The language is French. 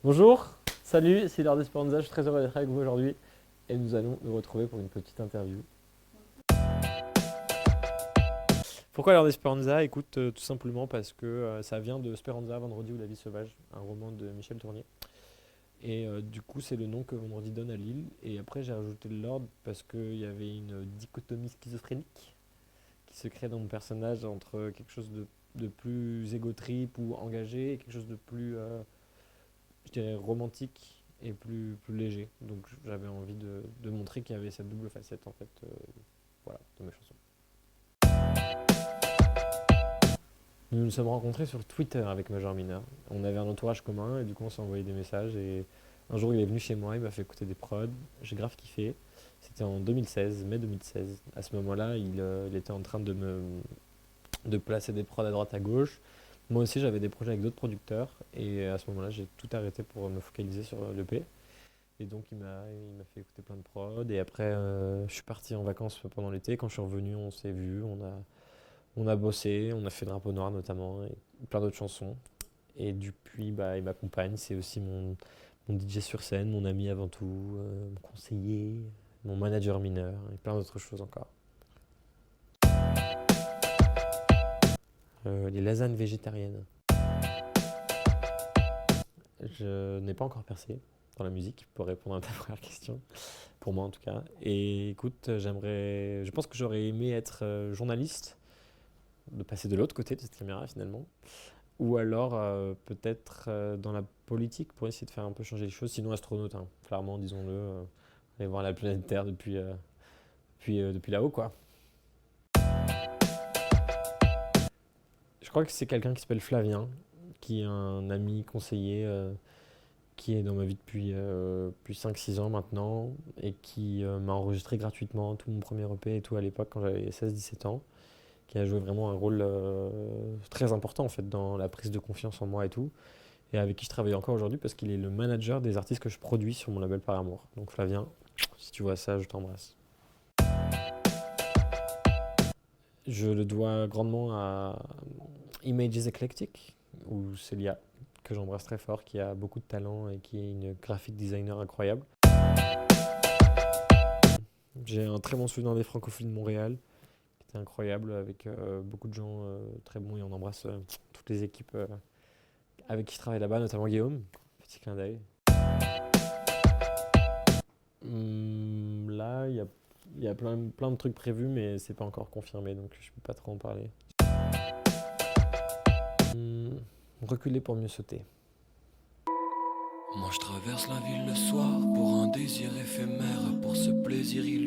Bonjour, salut, c'est l'heure d'Espéranza, je suis très heureux d'être avec vous aujourd'hui et nous allons nous retrouver pour une petite interview. Pourquoi l'heure d'Espéranza? Écoute, tout simplement parce que ça vient de Speranza, Vendredi ou la vie sauvage, un roman de Michel Tournier. Et du coup, c'est le nom que Vendredi donne à l'île. Et après, j'ai rajouté le Lord parce qu'il y avait une dichotomie schizophrénique qui se crée dans mon personnage entre quelque chose de plus égo-trip ou engagé et quelque chose de plus, je dirais, romantique et plus léger. Donc j'avais envie de montrer qu'il y avait cette double facette en fait, voilà, de mes chansons. Nous nous sommes rencontrés sur Twitter avec Major Mineur. On avait un entourage commun et du coup on s'est envoyé des messages et un jour il est venu chez moi, il m'a fait écouter des prods, j'ai grave kiffé. C'était en 2016, mai 2016. À ce moment-là, il était en train de placer des prods à droite à gauche. Moi aussi j'avais des projets avec d'autres producteurs et à ce moment-là j'ai tout arrêté pour me focaliser sur l'EP. Et donc il m'a fait écouter plein de prods. Et après, je suis parti en vacances pendant l'été. Quand je suis revenu, on s'est vu, on a bossé, on a fait Drapeau Noir notamment, et plein d'autres chansons. Et depuis, bah, il m'accompagne. C'est aussi mon DJ sur scène, mon ami avant tout, mon conseiller, mon manager mineur, et plein d'autres choses encore. Les lasagnes végétariennes. Je n'ai pas encore percé dans la musique pour répondre à ta première question. Pour moi en tout cas. Et écoute, je pense que j'aurais aimé être journaliste, de passer de l'autre côté de cette caméra finalement, ou alors peut-être dans la politique pour essayer de faire un peu changer les choses, sinon astronaute, hein, clairement, disons-le, aller voir la planète Terre depuis là-haut, quoi. Je crois que c'est quelqu'un qui s'appelle Flavien, qui est un ami conseiller qui est dans ma vie depuis 5-6 ans maintenant et qui m'a enregistré gratuitement tout mon premier EP et tout à l'époque quand j'avais 16-17 ans, qui a joué vraiment un rôle très important en fait dans la prise de confiance en moi et tout, et avec qui je travaille encore aujourd'hui parce qu'il est le manager des artistes que je produis sur mon label Par Amour. Donc Flavien, si tu vois ça, je t'embrasse. Je le dois grandement à Images Eclectic, ou Célia, que j'embrasse très fort, qui a beaucoup de talent et qui est une graphic designer incroyable. J'ai un très bon souvenir des Francophonies de Montréal, qui était incroyable, avec beaucoup de gens très bons, et on embrasse toutes les équipes avec qui je travaille là-bas, notamment Guillaume. Petit clin d'œil. Là, il y a plein de trucs prévus, mais c'est pas encore confirmé, donc je peux pas trop en parler. Hum, Reculer pour mieux sauter. Moi je traverse la ville le soir pour un désir éphémère, pour ce plaisir illusoire.